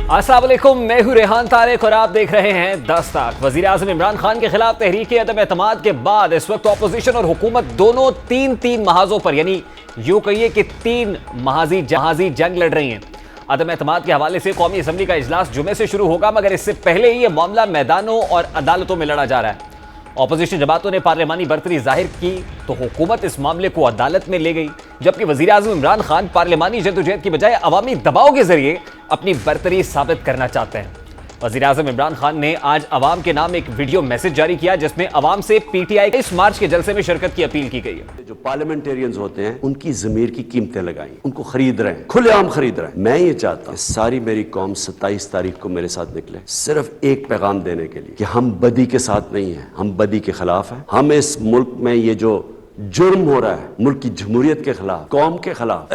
अस्सलाम वालेकुम, मैं हूं रेहान तारिक और आप देख रहे हैं 10 तक। वजीर आज़म इमरान खान के खिलाफ तहरीक अदम एतमाद के बाद इस वक्त अपोजिशन और हुकूमत दोनों तीन महाजों पर, यानी यूं कहिए कि 3 महाजी जंग लड़ रही हैं। अदम एतमाद के हवाले से कौमी असम्बली का इजलास जुमे से शुरू होगा, मगर इससे पहले ही यह मामला मैदानों और अदालतों में लड़ा जा रहा है। अपोजिशन जमातों ने पार्लिमानी बरतरी जाहिर की तो हुकूमत इस मामले को अदालत में ले गई, जबकि वजीर आज़म इमरान खान पार्लिमानी जद्दोजहद की बजाय अवामी दबाव के जरिए अपनी बरतरी साबित करना चाहते हैं। वजीर आज़म इमरान खान ने आज अवाम के नाम एक वीडियो मैसेज जारी किया, जिसमें अवाम से पीटीआई के इस मार्च के जलसे में शिरकत की अपील की गई है। जो पार्लियामेंटेरियंस होते हैं उनकी जमीर की कीमतें लगाई, उनको खरीद रहे हैं, खुलेआम खरीद रहे हैं। मैं ये चाहता हूं सारी मेरी कौम 27 तारीख को मेरे साथ निकले, सिर्फ एक पैगाम देने के लिए कि हम बदी के साथ नहीं हैं, हम बदी के खिलाफ हैं। हम इस मुल्क में ये जो जुर्म हो रहा है मुल्क की जमहूरियत के खिलाफ, कौम के खिलाफ,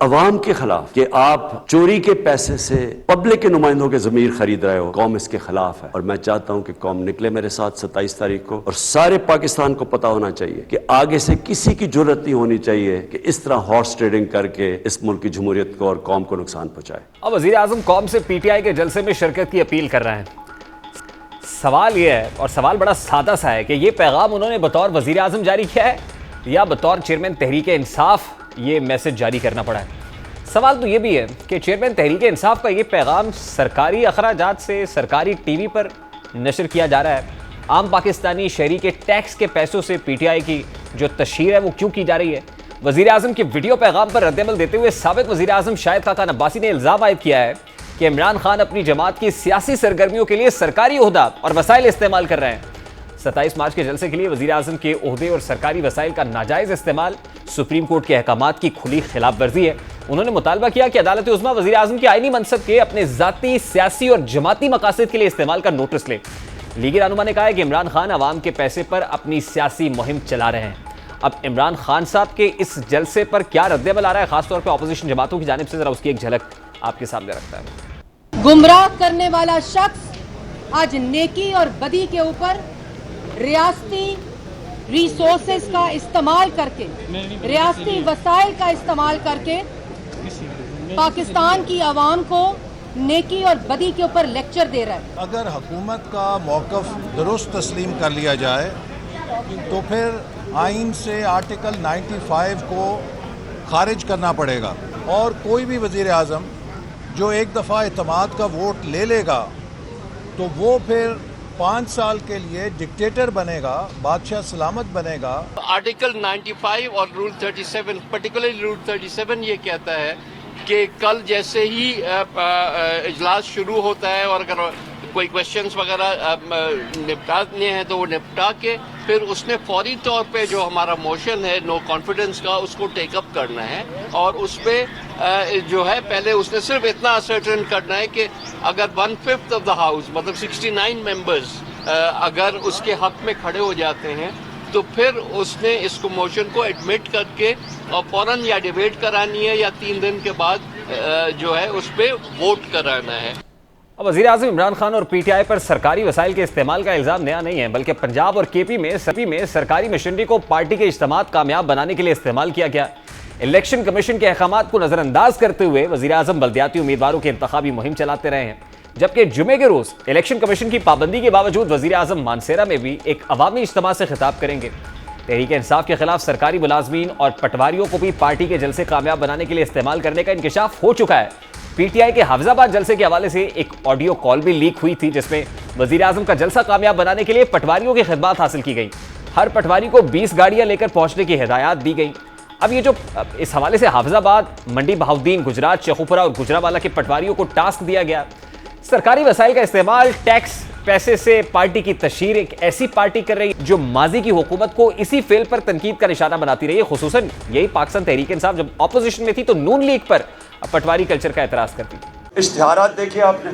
अवाम के खिलाफ, कि आप चोरी के पैसे से पब्लिक के नुमाइंदों के जमीर खरीद रहे हो, कौम इसके खिलाफ है। और मैं चाहता हूं कि कौम निकले मेरे साथ 27 तारीख को, और सारे पाकिस्तान को पता होना चाहिए कि आगे से किसी की जरूरत नहीं होनी चाहिए कि इस तरह हॉर्स ट्रेडिंग करके इस मुल्क की जमहूरियत को और कौम को नुकसान पहुंचाए। अब वजीर आज़म कौम से पीटीआई के जलसे में शिरकत की अपील कर रहे हैं। सवाल यह है, और सवाल बड़ा सादा सा है, कि यह पैगाम उन्होंने बतौर वजीर आज़म जारी किया है या बतौर चेयरमैन तहरीक इंसाफ ये मैसेज जारी करना पड़ा है। सवाल तो ये भी है कि चेयरमैन तहरीक इंसाफ का ये पैगाम सरकारी अखराजात से सरकारी टीवी पर नशर किया जा रहा है। आम पाकिस्तानी शहरी के टैक्स के पैसों से पीटीआई की जो तशहीर है वो क्यों की जा रही है? वजीर आज़म के वीडियो पैगाम पर रद्दअमल देते हुए साबिक वजीर आज़म शाहिद खाकान अब्बासी ने इल्ज़ाम आयद किया है कि इमरान खान अपनी जमात की सियासी सरगर्मियों के लिए सरकारी ओहदा और वसाइल इस्तेमाल कर रहे हैं। 27 मार्च के जलसे के लिए वजीर आज़म के ओहदे और सरकारी वसाइल का नाजायज़ इस्तेमाल सुप्रीम कोर्ट के अहकामात की खुली खिलाफ वर्जी है। उन्होंने मुतालबा किया कि अदालत उज़्मा वजीर आज़म के आईनी मनसब के अपने ज़ाती, सियासी और जमाती मकासद के लिए इस्तेमाल का नोटिस ले। लीगी रहनुमा ने कहा है कि इमरान खान अवाम के पैसे पर अपनी सियासी मुहिम चला रहे हैं। अब इमरान खान साहब के इस जलसे पर क्या रद्दअमल आ रहा है, खासतौर पर अपोजिशन जमातों की जानिब से, जरा उसकी एक झलक आपके सामने रखता है। गुमराह करने वाला शख्स आज नेकी और बदी के ऊपर रियासती रिसोर्सेज का इस्तेमाल करके, रियासती वसाइल का इस्तेमाल करके पाकिस्तान की आवाम को नेकी और बदी के ऊपर लेक्चर दे रहा है। अगर हुकूमत का मौक़िफ़ दुरुस्त तस्लीम कर लिया जाए तो फिर आइन से आर्टिकल 95 को खारिज करना पड़ेगा, और कोई भी वज़ीर आज़म जो एक दफ़ा एतमाद का वोट ले लेगा तो वो फिर 5 साल के लिए डिक्टेटर बनेगा, बादशाह सलामत बनेगा। आर्टिकल 95 और रूल 37, पर्टिकुलरली रूल 37 ये कहता है कि कल जैसे ही इजलास शुरू होता है और अगर कोई क्वेश्चंस वगैरह निपटाने हैं तो वो निपटा के फिर उसने फौरी तौर पे जो हमारा मोशन है नो कॉन्फिडेंस का उसको टेकअप करना है, और उस पर जो है पहले उसने सिर्फ इतना असर्टेन करना है कि अगर 1/5 ऑफ द हाउस, मतलब 69 मेंबर्स अगर उसके हक में खड़े हो जाते हैं तो फिर उसने इसको मोशन को एडमिट करके और फौरन या डिबेट करानी है या 3 दिन के बाद जो है उस पर वोट कराना है। अब वज़ीर आज़म इमरान खान और पीटीआई पर सरकारी वसाइल के इस्तेमाल का इल्ज़ाम नया नहीं है, बल्कि पंजाब और केपी में सरकारी मशीनरी को पार्टी के इज्तिमात कामयाब बनाने के लिए इस्तेमाल किया गया। इलेक्शन कमीशन के अहकामात को नज़रअंदाज करते हुए वज़ीर आज़म बल्दियाती उम्मीदवारों की इंतखाबी मुहिम चलाते रहे हैं, जबकि जुमे के रोज़ इलेक्शन कमीशन की पाबंदी के बावजूद वज़ीर आज़म मानसेरा में भी एक अवामी इज्तिमा से खिताब करेंगे। तहरीक इंसाफ के खिलाफ सरकारी मुलाजमीन और पटवारियों को भी पार्टी के जलसे कामयाब बनाने के लिए इस्तेमाल करने का इंकशाफ हो चुका है। पीटीआई के हाफिजाबाद जलसे के हवाले से एक ऑडियो कॉल भी लीक हुई थी, जिसमें वजीर आजम का जलसा कामयाब बनाने के लिए पटवारियों की खिदमत हासिल की गई। हर पटवारी को 20 गाड़ियां लेकर पहुंचने की हिदायत दी गई। अब ये जो इस हवाले से हाफिजाबाद, मंडी बहाउद्दीन, गुजरात, शेखुपुरा और गुजरावाला के पटवारियों को टास्क दिया गया। सरकारी वसाइल का इस्तेमाल टैक्स पैसे से पार्टी की तशहीर एक ऐसी पार्टी कर रही है जो माजी की हुकूमत को इसी फेल पर तनकीद का निशाना बनाती रही है। खुसूसन यही पाकिस्तान तहरीक इंसाफ जब ऑपोजिशन में थी तो नून लीग पर पटवारी कल्चर का एतराज करती थी। इश्तिहारात देखिए आपने,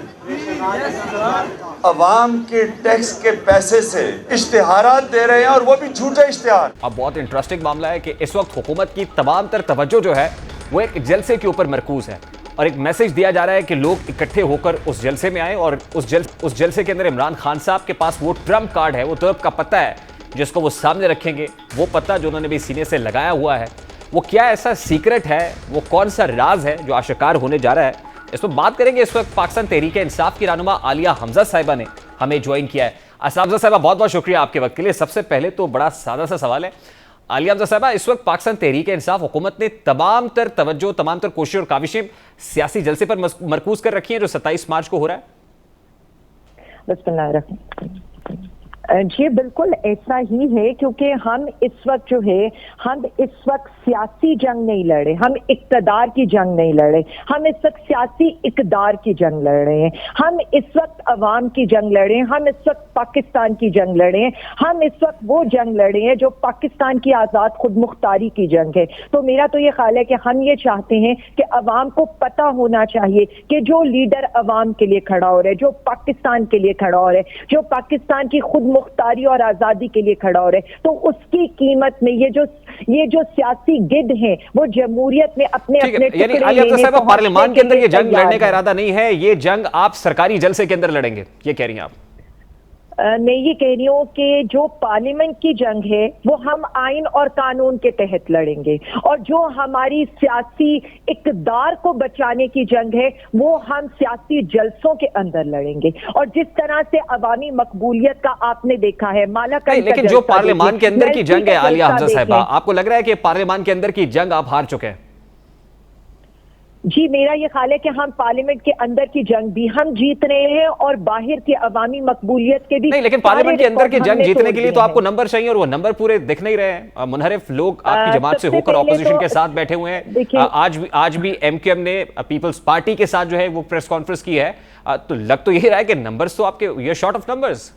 अवाम के टैक्स के पैसे से इश्तिहारात दे रहे हैं और वो भी झूठे इश्तिहार। अब बहुत इंटरेस्टिंग मामला है कि इस वक्त हुकूमत की तमाम तर तवज्जो जो है वो एक जलसे के ऊपर मरकूज है और एक मैसेज दिया जा रहा है कि लोग इकट्ठे होकर उस जलसे में आए और उस जलसे के अंदर इमरान खान साहब के पास वो ट्रम्प कार्ड है, वो ट्रम्प का पत्ता है जिसको वो सामने रखेंगे, वो पत्ता जो उन्होंने भी सीने से लगाया हुआ है। वो क्या ऐसा सीक्रेट है, वो कौन सा राज है जो आशिकार होने जा रहा है, इस पर बात करेंगे। इस वक्त पाकिस्तान तहरीक इंसाफ की रहनुमा आलिया हमजा साहिबा ने हमें ज्वाइन किया है। हमजा साहिबा, बहुत बहुत शुक्रिया आपके वक्त के लिए। सबसे पहले तो बड़ा सादा सा सवाल है आलिया हमजा साहिबा, इस वक्त पाकिस्तान तहरीक इंसाफ हुकूमत ने तमाम तर तवज्जो, तमाम तर कोशिश और काविशें सियासी जलसे पर मरकूज कर रखी हैं जो 27 मार्च को हो रहा है। जी बिल्कुल ऐसा ही है, क्योंकि हम इस वक्त जो है, हम इस वक्त सियासी जंग नहीं लड़ रहे, हम इक़्तिदार की जंग नहीं लड़ रहे, हम इस वक्त सियासी इक़्तिदार की जंग लड़ रहे हैं, हम इस वक्त अवाम की जंग लड़ रहे हैं, हम इस वक्त पाकिस्तान की जंग लड़ रहे हैं, हम इस वक्त वो जंग लड़ रहे हैं जो पाकिस्तान की आज़ाद खुद मुख्तारी की जंग है। तो मेरा तो ये ख्याल है कि हम ये चाहते हैं कि अवाम को पता होना चाहिए कि जो लीडर अवाम के लिए खड़ा हो रहा है, जो पाकिस्तान के लिए खड़ा हो रहा है, जो पाकिस्तान की खुद मुख्तारी और आजादी के लिए खड़ा हो रहे, तो उसकी कीमत में ये जो सियासी गिद हैं वो जमहूरियत में अपने यानी आलिया हमजा साहिबा, पार्लियामान के अंदर ये जंग लड़ने का इरादा नहीं है, ये जंग आप सरकारी जलसे के अंदर लड़ेंगे, ये कह रही हैं आप? मैं ये कह रही हूँ कि जो पार्लियामेंट की जंग है वो हम आइन और कानून के तहत लड़ेंगे, और जो हमारी सियासी इक़्तिदार को बचाने की जंग है वो हम सियासी जलसों के अंदर लड़ेंगे। और जिस तरह से अवामी मकबूलियत का आपने देखा है, लेकिन जो पार्लियामान के अंदर की जंग है आलिया हमजा साहिबा, आपको लग रहा है कि पार्लियामान के अंदर की जंग आप हार चुके हैं? जी मेरा ये ख्याल है कि हम पार्लियामेंट के अंदर की जंग भी हम जीत रहे हैं और बाहर की अवामी मकबूलियत के भी नहीं, लेकिन पार्लियामेंट के अंदर की जंग जीतने के लिए तो आपको नंबर चाहिए, और वो नंबर पूरे दिख नहीं रहे हैं। मुनहरिफ लोग आपकी जमात से होकर ऑपोजिशन के साथ बैठे हुए हैं। आज भी एमक्यूएम ने पीपल्स पार्टी के साथ जो है वो प्रेस कॉन्फ्रेंस की है, तो लग तो यही रहा है कि नंबर्स तो आपके ये शॉर्ट ऑफ नंबर्स।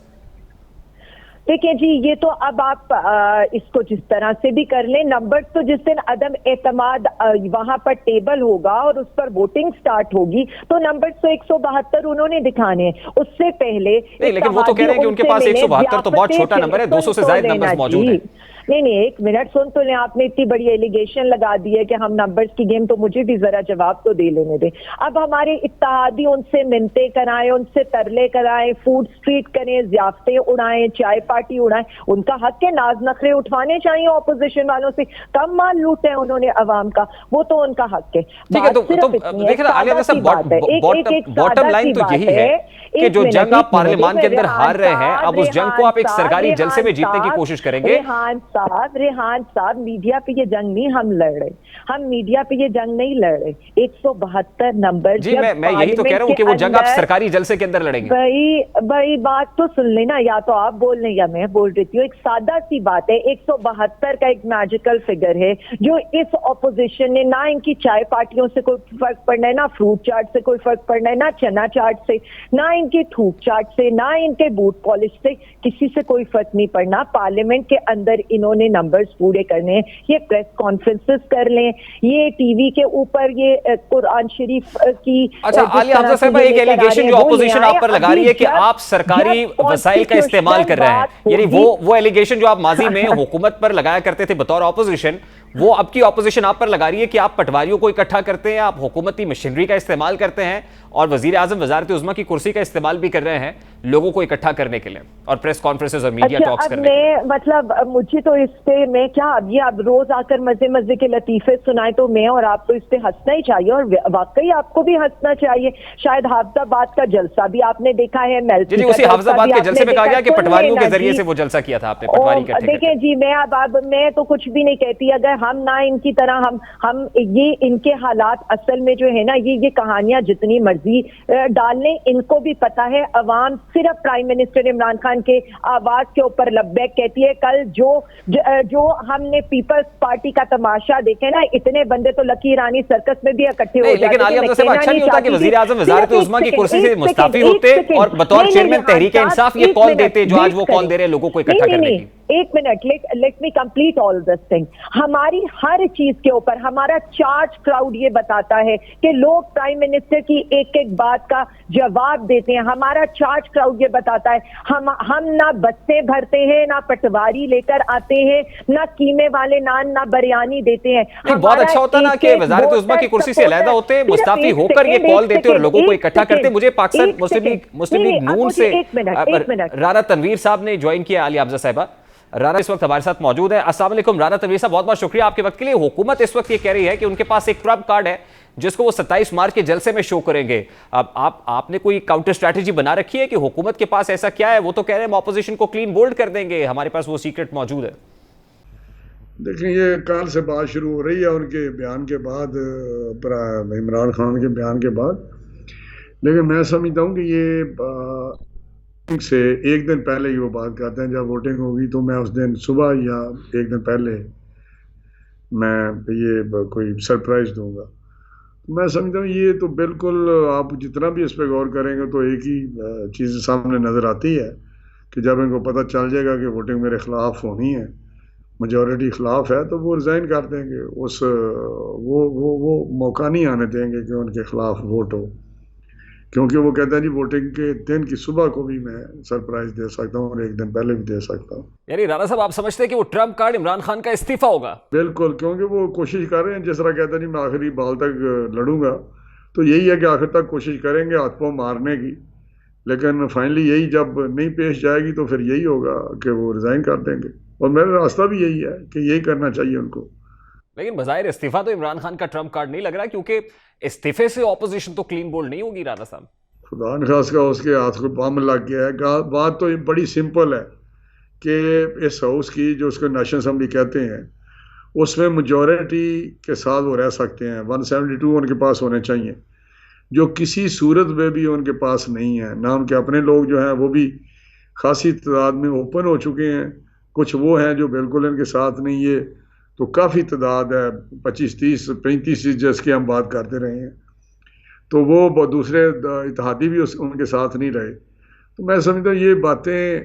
देखिए जी, ये तो अब आप इसको जिस तरह से भी कर लें, नंबर तो जिस दिन अदम एतमाद वहां पर टेबल होगा और उस पर वोटिंग स्टार्ट होगी तो नंबर तो 172 उन्होंने दिखाने हैं। उससे पहले नहीं, लेकिन वो तो कह रहे हैं कि उनके पास 172 तो बहुत छोटा नंबर है, 200 से ज्यादा नंबर्स मौजूद हैं। नहीं, एक मिनट सुन तो लें। आपने इतनी बड़ी एलिगेशन लगा दी है कि हम नंबर्स की गेम, तो मुझे भी जरा जवाब तो दे लेने दें। अब हमारे इत्तेहादी उनसे मिन्नतें कराएं, उनसे तरले कराएं, फूड स्ट्रीट करें, ज़ियाफ़तें उड़ाएं, चाय पार्टी उड़ाएं, उनका हक है। नाज नखरे उठवाने चाहिए ऑपोजिशन वालों से, कम माल लूटे उन्होंने अवाम का, वो तो उनका हक है। बॉटम लाइन तो यही है कि जो जंग आप पार्लियामान के अंदर हार रहे हैं, अब उस जंग को आप एक सरकारी जलसे में जीतने की कोशिश करेंगे। रेहान साहब, मीडिया पे ये जंग नहीं हम लड़ रहे, हम मीडिया पे ये जंग नहीं लड़ रहे। 172 नंबर जी, मैं यही तो कह रहा हूँ कि वो जंग आप सरकारी जलसे के अंदर लड़ेंगे। भाई बात तो सुन लेना, या तो आप बोल रहे या मैं बोल रही हूँ। एक सादा सी बात है, 172 का एक मैजिकल फिगर है जो इस ऑपोजिशन ने, ना इनकी चाय पार्टियों से कोई फर्क पड़ना है, ना फ्रूट चाट से कोई फर्क पड़ना है, ना चना चाट से, ना इनके थूक चाट से, ना इनके बूट पॉलिश से, किसी से कोई फर्क नहीं पड़ना। पार्लियामेंट के अंदर इन्होंने नंबर्स पूरे करने हैं। ये प्रेस कॉन्फ्रेंसेस कर लें, ये टीवी के ऊपर ये कुरान शरीफ की। अच्छा आलिया हमजा साहिबा, एक एलिगेशन जो ऑपोजिशन आप पर लगा रही है कि आप सरकारी वसाइल का इस्तेमाल कर रहे हैं, यानी वो एलिगेशन जो आप माजी में हुकूमत पर लगाया करते थे बतौर ऑपोजिशन, वो अब की ऑपोजिशन आप पर लगा रही है कि आप पटवारियों को इकट्ठा करते हैं, आप हुकूमती मशीनरी का इस्तेमाल करते हैं और वजीर आजम वजारत उज़्मा की कुर्सी का इस्तेमाल भी कर रहे हैं लोगों को इकट्ठा करने के लिए और प्रेस कॉन्फ्रेंसेस और मीडिया टॉक्स करने के लिए। मतलब मुझे तो इस पे मैं क्या, अब ये अब रोज आकर मजे मजे के लतीफे सुनाए तो मैं और आप तो इस पे हंसना ही चाहिए, और वाकई आपको भी हंसना चाहिए। शायद हाफजाबाद का जलसा भी आपने देखा है, जी उसी हाफजाबाद के जलसे में कहा गया कि पटवारियों के जरिए से वो जलसा किया था आपने, पटवारी इकट्ठे करके। देखिए जी, मैं तो कुछ भी नहीं कहती, अगर हम ना इनकी तरह हम ये इनके हालात असल में जो है ना, ये कहानियां जितनी मर्जी डालने, इनको भी पता है अवाम सिर्फ प्राइम मिनिस्टर इमरान खान के आवाज के ऊपर लब्बैक कहती है। कल जो हमने पीपल्स पार्टी का तमाशा देखे ना, इतने बंदे तो लकी रानी सर्कस में भी इकट्ठे हो जाते। लेकिन आलिया हमजा साहिबा, अच्छा नहीं होता कि वजीर आजम वजारत उज़्मा की कुर्सी से मुस्ताफी होते और बतौर चेयरमैन तहरीक इंसाफ ये कॉल देते जो आज वो कॉल दे रहे लोगों को इकट्ठा करने की? एक minute, let me complete all this thing. हमारी हर चीज के ऊपर हमारा चार्ज क्राउड ये बताता है कि लोग प्राइम मिनिस्टर की एक एक बात का जवाब देते हैं। हमारा चार्ज क्राउड ये बताता है हम ना बसें भरते हैं, ना पटवारी लेकर आते हैं, ना कीमे वाले नान, ना बिरयानी देते हैं। बहुत अच्छा होता ना कि वजारत उज़्मा की कुर्सी से अलहदा होते, मुस्ताफी होकर ये कॉल देते और लोगों को इकट्ठा करते। मुझे पाकिस्तान मुस्लिम लीग नून से राना तनवीर साहब ने ज्वाइन किया आलिया हमजा साहिबा। राना इस वक्त हमारे साथ मौजूद है। अस्सलाम वालेकुम राना तनवीर साहब, बहुत बहुत शुक्रिया आपके वक्त के लिए। हुकूमत इस वक्त ये कह रही है कि उनके पास एक ट्रम्प कार्ड है जिसको वो 27 मार्च के जलसे में शो करेंगे। अब आपने कोई काउंटर स्ट्रैटेजी बना रखी है कि हुकूमत के पास ऐसा क्या है? वो तो कह रहे हैं हम ऑपोजिशन को क्लीन बोल्ड कर देंगे, हमारे पास वो सीक्रेट मौजूद है। देखें, ये कल से बात शुरू हो रही है उनके बयान के बाद, इमरान खान के बयान के बाद, लेकिन मैं समझता हूँ कि ये से एक दिन पहले ही वो बात करते हैं। जब वोटिंग होगी तो मैं उस दिन सुबह या एक दिन पहले मैं ये कोई सरप्राइज दूंगा। मैं समझता हूँ ये तो बिल्कुल, आप जितना भी इस पर गौर करेंगे तो एक ही चीज़ सामने नज़र आती है कि जब इनको पता चल जाएगा कि वोटिंग मेरे ख़िलाफ़ होनी है, मेजॉरिटी ख़िलाफ़ है, तो वो रिज़ाइन कर देंगे। वो मौका नहीं आने देंगे कि उनके ख़िलाफ़ वोट हो, क्योंकि वो कहते हैं जी वोटिंग के दिन की सुबह को भी मैं सरप्राइज दे सकता हूँ और एक दिन पहले भी दे सकता हूँ। यानी राणा साहब आप समझते हैं कि वो ट्रम्प कार्ड इमरान खान का इस्तीफा होगा? बिल्कुल, क्योंकि वो कोशिश कर रहे हैं, जिस तरह कहते हैं जी मैं आखिरी बाल तक लड़ूंगा, तो यही है कि आखिर तक कोशिश करेंगे हाथ पांव मारने की, लेकिन फाइनली यही जब नहीं पेश जाएगी तो फिर यही होगा कि वो रिजाइन कर देंगे। और मेरा रास्ता भी यही है कि यही करना चाहिए उनको। लेकिन बज़ाहिर इस्तीफा तो इमरान खान का ट्रम्प कार्ड नहीं लग रहा, क्योंकि इस्तीफे से ऑपोजिशन तो क्लीन बोल्ड नहीं होगी राणा साहब। खुदा न खास का उसके हाथ को बम लग गया है। बात तो बड़ी सिंपल है कि इस हाउस की जो उसको नेशनल असेंबली कहते हैं, उसमें मेजॉरिटी के साथ वो रह सकते हैं। 172 उनके पास होने चाहिए, जो किसी सूरत में भी उनके पास नहीं है। ना उनके अपने लोग जो हैं वो भी खासी तादाद में ओपन हो चुके हैं, कुछ वो हैं जो बिल्कुल इनके साथ नहीं है, तो काफ़ी तादाद है, 25, 30, 35 जिसकी हम बात करते रहे हैं, तो वो दूसरे इत्तेहादी भी उनके साथ नहीं रहे। तो मैं समझता हूँ ये बातें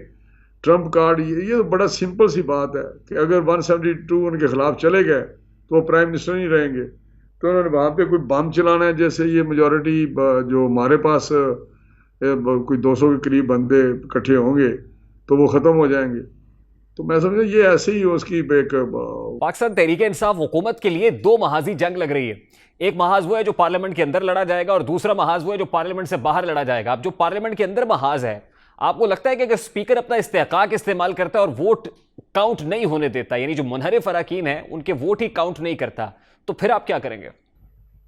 ट्रम्प कार्ड, ये तो बड़ा सिंपल सी बात है कि अगर 172 उनके खिलाफ चले गए तो वो प्राइम मिनिस्टर नहीं रहेंगे, तो उन्होंने वहाँ पे कोई बम चलाना है। जैसे ये मेजॉरिटी जो हमारे पास कोई 200 के करीब बंदे इकट्ठे होंगे तो वो ख़त्म हो जाएंगे। तो मैं समझता ये ऐसे ही उसकी एक पाकिस्तान तहरीक इंसाफ हुकूमत के लिए दो महाजी जंग लग रही है। एक महाज वो है जो पार्लियामेंट के अंदर लड़ा जाएगा और दूसरा महाज वो है जो पार्लियामेंट से बाहर लड़ा जाएगा। अब जो पार्लियामेंट के अंदर महाज है, आपको लगता है कि अगर स्पीकर अपना इस्तेहकाक इस्तेमाल करता है और वोट काउंट नहीं होने देता, यानी जो मुनहरिफ अरकान है उनके वोट ही काउंट नहीं करता, तो फिर आप क्या करेंगे?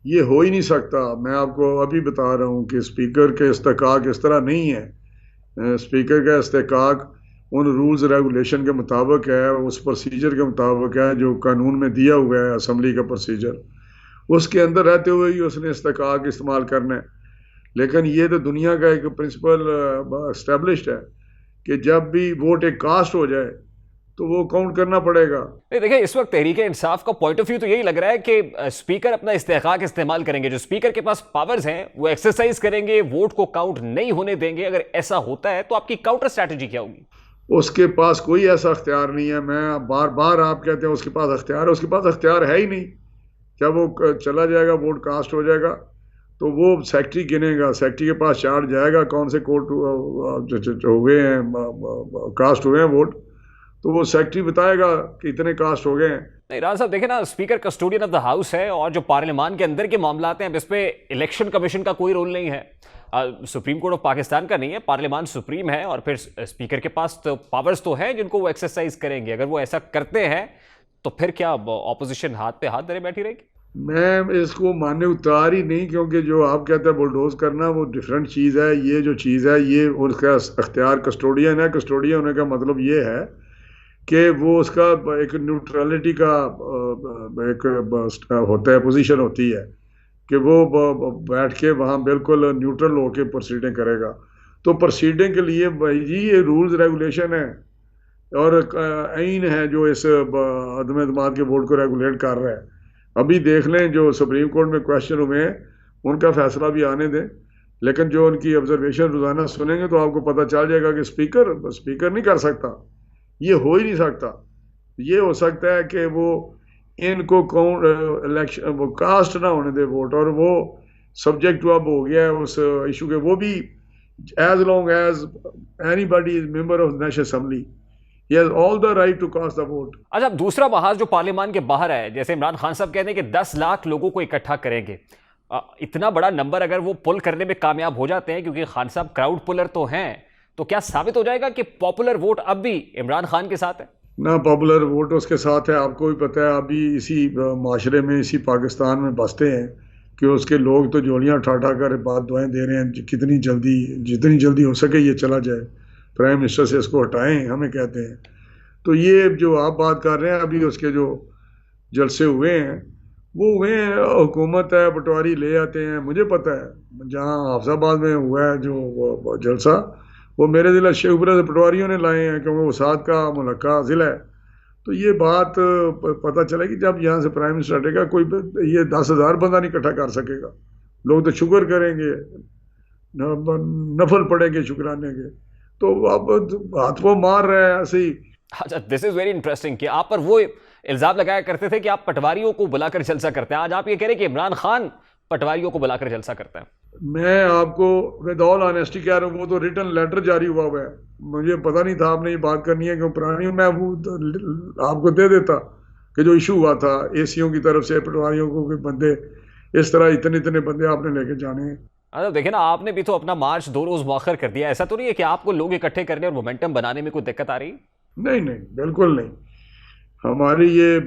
ये हो ही नहीं सकता। मैं आपको अभी बता रहा हूँ कि स्पीकर के इस्तेहकाक इस तरह नहीं है। स्पीकर का इस्तेहकाक उन रूल्स रेगुलेशन के मुताबिक है, उस प्रोसीजर के मुताबिक है जो कानून में दिया हुआ है, असम्बली का प्रोसीजर, उसके अंदर रहते हुए ही उसने इस्तेहकाक इस्तेमाल करना है। लेकिन ये तो दुनिया का एक प्रिंसिपल एस्टेब्लिश्ड है कि जब भी वोट एक कास्ट हो जाए तो वो काउंट करना पड़ेगा। देखिए, इस वक्त तहरीक इंसाफ का पॉइंट ऑफ व्यू तो यही लग रहा है कि स्पीकर अपना इस्तेहकाक इस्तेमाल करेंगे, जो स्पीकर के पास पावर्स हैं वो एक्सरसाइज करेंगे, वोट को काउंट नहीं होने देंगे। अगर ऐसा होता है तो आपकी काउंटर स्ट्रैटेजी क्या होगी? उसके पास कोई ऐसा अख्तियार नहीं है। मैं बार बार आप कहते हैं उसके पास अख्तियार है, उसके पास अख्तियार है ही नहीं। जब वो चला जाएगा, वोट कास्ट हो जाएगा, तो वो सेक्रेटरी गिनेगा, सेक्रेटरी के पास चार्ज जाएगा कौन से कोर्ट हो गए हैं, कास्ट हुए हैं वोट, तो वो सेक्रेटरी बताएगा कि इतने कास्ट हो गए हैं। नहीं राणा साहब, देखे ना, speaker custodian of the house है और जो पार्लियामान के अंदर के मामलात हैं, अब इस पे इलेक्शन कमीशन का कोई रोल नहीं है, सुप्रीम कोर्ट ऑफ पाकिस्तान का नहीं है, पार्लियामान सुप्रीम है, और फिर स्पीकर के पास तो पावर्स तो हैं जिनको वो एक्सरसाइज करेंगे। अगर वो ऐसा करते हैं तो फिर क्या ऑपोजिशन हाथ पे हाथ धरे बैठी रहेगी? मैं इसको मानने उतार ही नहीं, क्योंकि जो आप कहते हैं बुलडोज करना वो डिफरेंट चीज़ है। ये जो चीज़ है ये उसका अख्तियार कस्टोडियन है। कस्टोडियन होने का मतलब ये है कि वो उसका एक न्यूट्रलिटी का एक होता है, पोजीशन होती है कि वो बैठ के वहाँ बिल्कुल न्यूट्रल होके प्रोसीडिंग करेगा। तो प्रोसीडिंग के लिए भाई जी ये रूल्स रेगुलेशन है और आइन है जो इस अदम एतमाद के वोट को रेगुलेट कर रहा है। अभी देख लें जो सुप्रीम कोर्ट में क्वेश्चन हुए हैं उनका फैसला भी आने दें, लेकिन जो उनकी ऑब्जर्वेशन रोज़ाना सुनेंगे तो आपको पता चल जाएगा कि स्पीकर नहीं कर सकता, ये हो ही नहीं सकता। ये हो सकता है कि वो इनको इलेक्शन वो कास्ट ना होने दे वोट, और वो सब्जेक्ट अब हो गया है उस इशू के, वो भी as long as anybody is member of national assembly, he has all the right to cast the vote। अच्छा, दूसरा महाज जो पार्लियामान के बाहर है, जैसे इमरान खान साहब कहते हैं कि 10 लाख लोगों को इकट्ठा करेंगे, इतना बड़ा नंबर अगर वो पुल करने में कामयाब हो जाते हैं, क्योंकि खान साहब क्राउड पुलर तो हैं, तो क्या साबित हो जाएगा कि पॉपुलर वोट अब भी इमरान खान के साथ है? ना पॉपुलर वोट उसके साथ है। आपको भी पता है, अभी इसी माशरे में, इसी पाकिस्तान में बसते हैं कि उसके लोग तो जोलियां उठा उठा कर बात दुआएं दे रहे हैं कितनी जल्दी, जितनी जल्दी हो सके ये चला जाए, प्राइम मिनिस्टर से इसको हटाएं, हमें कहते हैं। तो ये जो आप बात कर रहे हैं, अभी उसके जो जलसे हुए हैं वो हुए हैं, हुकूमत है, पटवारी ले आते हैं। मुझे पता है जहाँ हाफिजाबाद में हुआ है जो जलसा, वो मेरे ज़िला शेखपुरा से पटवारियों ने लाए हैं, क्योंकि वो साथ का मुलक्का ज़िला है। तो ये बात पता चलेगी जब यहाँ से प्राइम मिनिस्टर हटेगा। कोई ये 10,000 बंदा नहीं इकट्ठा कर सकेगा। लोग तो शुक्र करेंगे, नफल पड़ेंगे शुक्राने के। तो अब हाथ वो मार रहे हैं ऐसे ही। अच्छा, दिस इज वेरी इंटरेस्टिंग कि आप पर वो इल्जाम लगाया करते थे कि आप पटवारियों को बुलाकर जलसा करते हैं। आज आप ये कह रहे हैं कि इमरान खान पटवारियों को बुलाकर जलसा करते हैं। मैं आपको विद ऑल ऑनेस्टी कह रहा हूँ, वो तो रिटन लेटर जारी हुआ है। मुझे पता नहीं था आपने ये बात करनी है, क्यों पुरानी मैं वो आपको दे देता कि जो इशू हुआ था एसीओ की तरफ से पटवारियों को कि बंदे इस तरह इतने इतने बंदे आपने लेके जाने हैं। अच्छा देखिए ना, आपने भी तो अपना मार्च 2 रोज मौखर कर दिया। ऐसा तो नहीं है कि आपको लोग इकट्ठे करने और मोमेंटम बनाने में कोई दिक्कत आ रही? नहीं नहीं, बिल्कुल नहीं। हमारी ये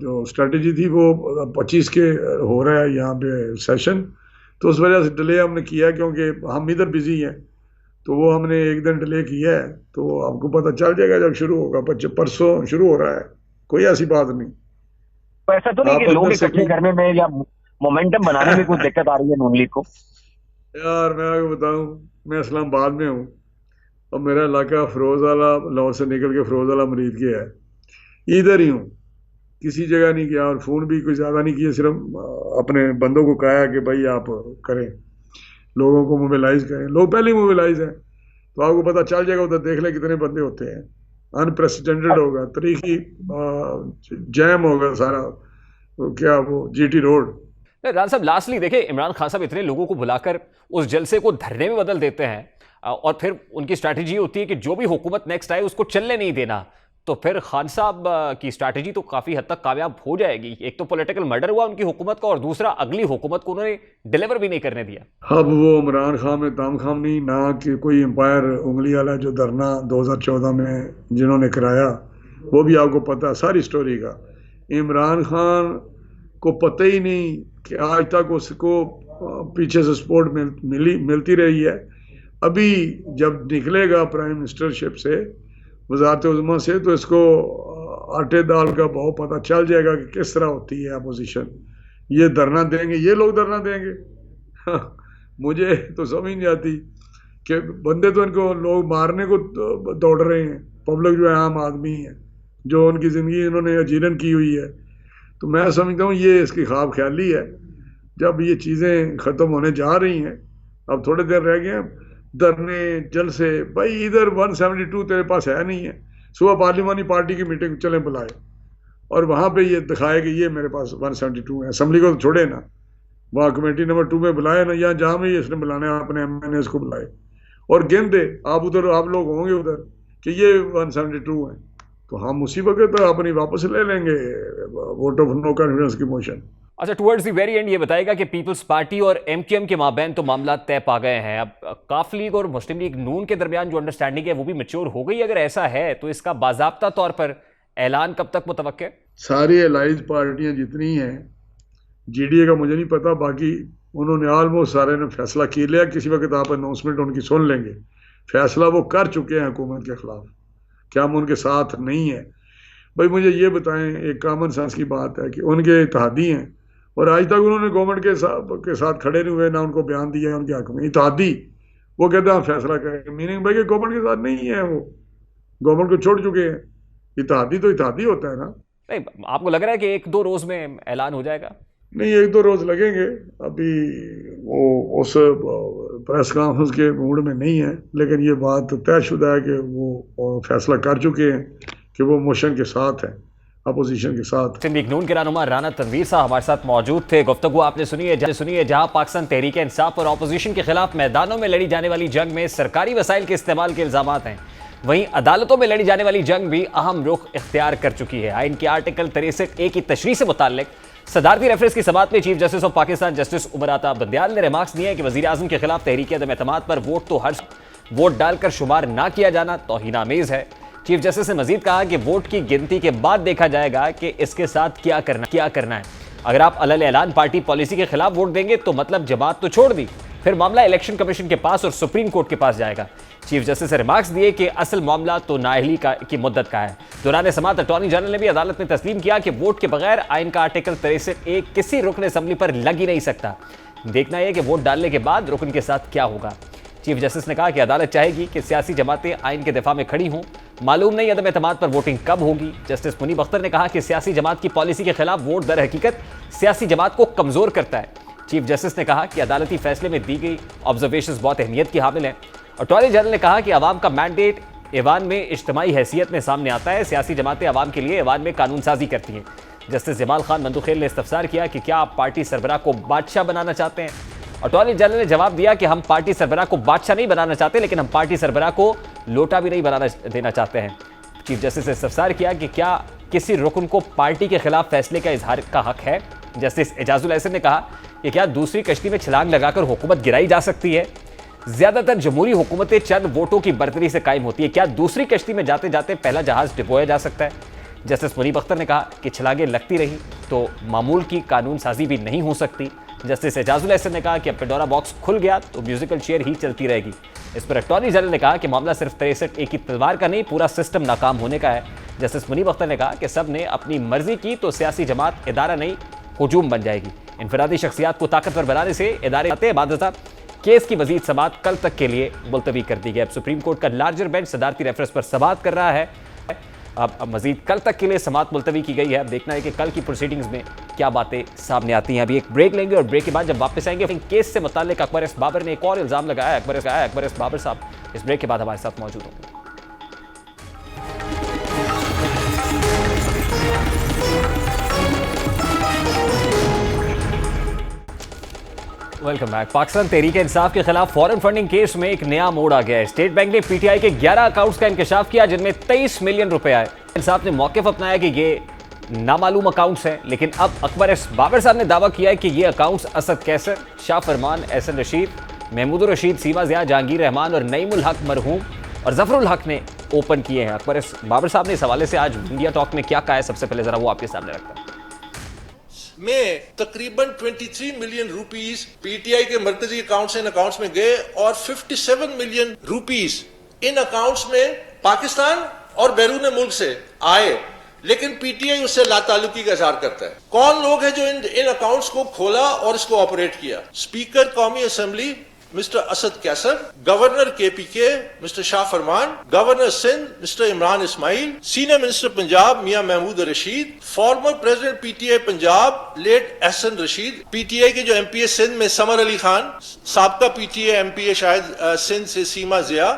जो स्ट्रेटजी थी वो 25 के हो रहा है यहाँ पे सेशन, तो उस वजह से डिले हमने किया, क्योंकि हम इधर बिजी हैं। तो वो हमने एक दिन डिले किया है, तो आपको पता चल जाएगा जब शुरू होगा। परसों शुरू हो रहा है, कोई ऐसी बात नहीं। तो ऐसा तो नहीं कि लोग इकट्ठे करने में या मोमेंटम बनाने में कोई दिक्कत आ रही है नून लीग को? यार मैं आपको बताऊं, मैं इस्लामाबाद में हूँ और मेरा इलाका फिरोजवाला, लाहौर से निकल के फिरोजवाला मरीद के है। इधर ही हूँ, किसी जगह नहीं गया और फ़ोन भी कोई ज़्यादा नहीं किया। सिर्फ अपने बंदों को कहा कि भाई आप करें, लोगों को मोबिलाइज करें। लोग पहले ही मोबिलाइज हैं, तो आपको पता चल जाएगा। उधर देख लें कितने बंदे होते हैं। अनप्रेसिडेंटेड होगा, तरीकी जैम होगा सारा, क्या वो जीटी रोड। राना साहब, लास्टली देखिए, इमरान खान साहब इतने लोगों को बुलाकर उस जलसे को धरने में बदल देते हैं और फिर उनकी स्ट्रैटेजी होती है कि जो भी हुकूमत नेक्स्ट आए उसको चलने नहीं देना। तो फिर खान साहब की स्ट्रैटेजी तो काफ़ी हद तक कामयाब हो जाएगी। एक तो पॉलिटिकल मर्डर हुआ उनकी हुकूमत का, और दूसरा अगली हुकूमत को उन्होंने डिलीवर भी नहीं करने दिया। अब वो इमरान खान में ताम खाम नहीं, ना कि कोई एम्पायर उंगली वाला जो धरना 2014 में जिन्होंने कराया, वो भी आपको पता है सारी स्टोरी का। इमरान खान को पता ही नहीं कि आज तक उसको पीछे से सपोर्ट मिलती रही है। अभी जब निकलेगा प्राइम मिनिस्टरशिप से, वज़ारत उज़्मा से, तो इसको आटे दाल का भाव पता चल जाएगा कि किस तरह होती है अपोजिशन। ये धरना देंगे, ये लोग धरना देंगे। मुझे तो समझ नहीं आती कि बंदे तो इनको लोग मारने को दौड़ रहे हैं। पब्लिक जो है आम आदमी है, जो उनकी ज़िंदगी इन्होंने अजीरन की हुई है। तो मैं समझता हूँ ये इसकी ख्वाब ख्याली है। जब ये चीज़ें ख़त्म होने जा रही हैं, अब थोड़े देर रह गए हैं, धरने जलसे, भाई इधर 172 तेरे पास है नहीं है। सुबह पार्लिमानी पार्टी की मीटिंग चले बुलाए और वहाँ पे ये दिखाए कि ये मेरे पास 172 है। असम्बली को तो छोड़े ना, वहाँ कमेटी नंबर 2 में बुलाए ना, यहाँ जहाँ में इसने बुलाना है अपने MNAs को बुलाए और गिन दे। आप उधर, आप लोग होंगे उधर कि ये 172 है, तो हम उसी वक्त अपनी वापस ले लेंगे वोट ऑफ नो कॉन्फिडेंस की मोशन। अच्छा, टुवर्ड्स द वेरी एंड ये बताएगा कि पीपल्स पार्टी और MQM के माबैन तो मामला तय पा गए हैं। अब काफ लीग और मुस्लिम लीग नून के दरमियान जो अंडरस्टैंडिंग है वो भी मैच्योर हो गई। अगर ऐसा है तो इसका बाज़ाब्ता तौर पर ऐलान कब तक मुतवक्के? सारी एलाइज पार्टियां जितनी हैं, GDA का मुझे नहीं पता, बाकी उन्होंने ऑलमोस्ट सारे ने फैसला कर लिया। किसी वक्त आप अनाउंसमेंट उनकी सुन लेंगे। फैसला वो कर चुके हैं हुकूमत के खिलाफ, क्या हम उनके साथ नहीं है। भाई मुझे ये बताएं, एक कॉमन सेंस की बात है कि उनके इत्तेहादी हैं और आज तक उन्होंने गवर्नमेंट के साथ खड़े नहीं हुए, ना उनको बयान दिया उनके हक में। इत्तेहादी, वो कहते हैं हम फैसला करेंगे, मीनिंग भाई कि गवर्नमेंट के साथ नहीं है, वो गवर्नमेंट को छोड़ चुके हैं। इत्तेहादी तो इत्तेहादी होता है ना। नहीं, आपको लग रहा है कि 1-2 रोज में ऐलान हो जाएगा? नहीं, 1-2 रोज लगेंगे। अभी वो उस प्रेस कॉन्फ्रेंस के मूड में नहीं है, लेकिन ये बात तयशुदा है कि वो फैसला कर चुके हैं कि वो मोशन के साथ है, अपोजिशन के साथ। सिंध लीग नून के रहनुमा राना तनवीर साहब हमारे साथ मौजूद थे। गुफ्तगू आपने सुनी है जहां पाकिस्तान तहरीक इंसाफ और अपोजिशन के खिलाफ मैदानों में लड़ी जाने वाली जंग में सरकारी वसाइल के इस्तेमाल के इल्जाम हैं, वहीं अदालतों में लड़ी जाने वाली जंग भी अहम रुख इख्तियार कर चुकी है। आइन के आर्टिकल 63A की तशरीह से मुताल्लिक सदारती रेफरेंस की समाअत में chief justice of Pakistan justice Umar Ata Bandial ने रिमार्क्स दिए कि वजीर आजम के खिलाफ तहरीक अदम एतमाद पर वोट डालकर शुमार ना किया जाना तौहीन आमेज है। चीफ जस्टिस ने मजीद कहा कि वोट की गिनती के बाद देखा जाएगा कि इसके साथ क्या करना है। अगर आप अलल ऐलान पार्टी पॉलिसी के खिलाफ वोट देंगे तो मतलब जमात तो छोड़ दी, फिर मामला इलेक्शन कमीशन के पास और सुप्रीम कोर्ट के पास जाएगा। चीफ जस्टिस ने रिमार्क्स दिए कि असल मामला तो नाअहली की मुद्दत का है। दौरान समाअत अटॉर्नी जनरल ने भी अदालत में तस्लीम किया कि वोट के बगैर आइन का आर्टिकल 63A किसी रुकन असेंबली पर लग ही नहीं सकता। देखना यह कि वोट डालने के बाद रुकन के साथ क्या होगा। चीफ जस्टिस ने कहा कि अदालत चाहेगी कि सियासी जमातें आइन के दिफा में खड़ी हों। मालूम नहीं अदम एतमाद पर वोटिंग कब होगी। जस्टिस मुनीब अख्तर ने कहा कि सियासी जमात की पॉलिसी के खिलाफ वोट दर हकीकत सियासी जमात को कमजोर करता है। चीफ जस्टिस ने कहा कि अदालती फैसले में दी गई ऑब्जर्वेशंस बहुत अहमियत की हामिल हैं। अटॉर्नी जनरल ने कहा कि अवाम का मैंडेट ऐवान में इज्तिमाई हैसियत में सामने आता है। सियासी जमातें अवाम के लिए ऐवान में कानून साजी करती हैं। जस्टिस जमाल खान मंदुखेल ने इस्तफसार किया कि क्या आप पार्टी सरबराह को बादशाह बनाना चाहते हैं। अटॉर्नी जनरल ने जवाब दिया कि हम पार्टी सरबराह को बादशाह नहीं बनाना चाहते, लेकिन हम पार्टी सरबराह को लोटा भी नहीं बनाना देना चाहते हैं। चीफ जस्टिस ने इस्तफसार किया कि क्या किसी रुकन को पार्टी के खिलाफ फैसले का इजहार का हक है। जस्टिस एजाजुल एहसन ने कहा कि क्या दूसरी कश्ती में छलांग लगाकर हुकूमत गिराई जा सकती है। ज्यादातर जमहूरी हुकूमतें चंद वोटों की बर्तरी से कायम होती है। क्या दूसरी कश्ती में जाते जाते पहला जहाज डिपोया जा सकता है। जस्टिस मुनीब अख्तर ने कहा कि छलांगें लगती रही तो मामूल की कानून साजी भी नहीं हो सकती। जस्टिस एजाजुल एहसन ने कहा कि अब पेंडोरा बॉक्स खुल गया तो म्यूजिकल चेयर ही चलती रहेगी। इस पर अटॉर्नी जनरल ने कहा कि मामला सिर्फ 63A की तलवार का नहीं, पूरा सिस्टम नाकाम होने का है। जस्टिस मुनीब अख्तर ने कहा कि सब ने अपनी मर्जी की तो सियासी जमात इदारा नहीं हुजूम बन जाएगी। इनफरादी शख्सियात को ताकतवर बनाने से इदारे बादता केस की मजीद समाअत कल तक के लिए मुलतवी कर दी गई। अब सुप्रीम कोर्ट का लार्जर बेंच सदारती रेफरेंस पर समाअत कर रहा है। अब मजीद कल तक के लिए समाअत मुलतवी की गई है। अब देखना है कि कल की प्रोसीडिंग्स में क्या बातें सामने आती हैं। अभी एक ब्रेक लेंगे और ब्रेक के बाद जब वापस आएंगे केस से मुताल्लिक अकबर एस बाबर ने एक और इल्जाम लगाया। अकबर एस बाबर साहब इस ब्रेक के बाद हमारे साथ मौजूद होंगे। Welcome back. पाकिस्तान तहरीक इंसाफ के खिलाफ फॉरेन फंडिंग केस में एक नया मोड़ आ गया है। स्टेट बैंक ने पीटीआई के 11 अकाउंट्स का इंकशाफ किया जिनमें 23 मिलियन रुपए आए। इंसाफ ने मौक़िफ़ अपनाया कि ये नामालूम अकाउंट्स हैं, लेकिन अब अकबर एस बाबर साहब ने दावा किया है कि ये अकाउंट्स असद कैसर, शाह फरमान, एहसन रशीद, महमूद रशीद, सीमा ज़िया, जहांगीर रहमान और नईमुल हक मरहूम और जफरुल हक ने ओपन किए हैं। अकबर एस बाबर साहब ने इस हवाले से आज इंडिया टॉक में क्या कहा है, सबसे पहले जरा वो आपके सामने रखता है। में तकरीबन 23 मिलियन रुपीस पीटीआई के मरकजी अकाउंट्स इन अकाउंट्स में गए और 57 मिलियन रुपीस इन अकाउंट्स में पाकिस्तान और बैरून मुल्क से आए, लेकिन पीटीआई उससे लाताल्लुकी का इजहार करता है। कौन लोग हैं जो इन अकाउंट्स को खोला और इसको ऑपरेट किया? स्पीकर कौमी assembly mister Asad Qaiser, governor KPK mister Shah Farman, governor Sindh mister Imran Ismail, senior minister Punjab Mian Mahmood Rashid, former president PTI Punjab late Ehsan Rashid, PTI के जो एमपीए सिंध में समर अली खान, साबका पीटीआई एमपीए शायद सिंध से Seema Zia,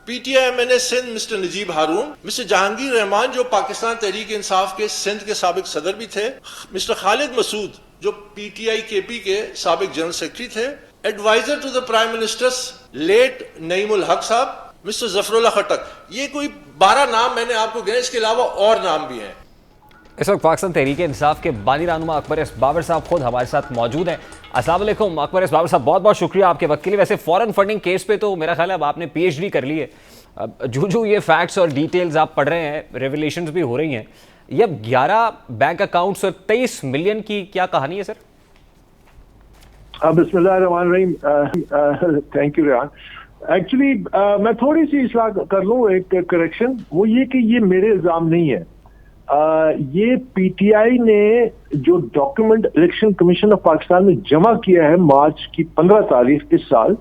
PTI MNA Sindh mister Najeeb Haroon, mister Jahangir Rehman जो पाकिस्तान तहरीक इंसाफ के सिंध के साबिक सदर भी थे, मिस्टर खालिद मसूद जो पीटीआई केपी के साबिक जनरल सेक्रेटरी थे, adviser to the prime minister late Naeemul Haq साहब, मिस्टर जफरुल्लाह खटक। ये कोई 12 नाम मैंने आपको गिने, इसके अलावा और नाम भी हैं। इस वक्त पाकिस्तान तहरीक इंसाफ के बानी रहनुमा अकबर एस बाबर साहब खुद हमारे साथ मौजूद हैं। अस्सलाम वालेकुम अकबर एस बाबर साहब, बहुत बहुत शुक्रिया आपके वक्त के लिए। वैसे फॉरेन फंडिंग केस पे तो मेरा ख्याल है अब आपने पीएचडी कर ली है। जो ये फैक्ट्स और डिटेल्स आप पढ़ रहे हैं, रेवलेशंस भी हो रही हैं, ये अब 11 बैंक अकाउंट्स और 23 मिलियन की क्या कहानी है सर? बिस्मिल्लाहिर्रहमानिर्रहीम, थैंक यू रेहान। एक्चुअली मैं थोड़ी सी इस्लाह कर लूँ, एक करेक्शन, वो ये कि ये मेरे इल्जाम नहीं है। ये पीटीआई ने जो document election commission of Pakistan में जमा किया है मार्च की 15 तारीख इस साल,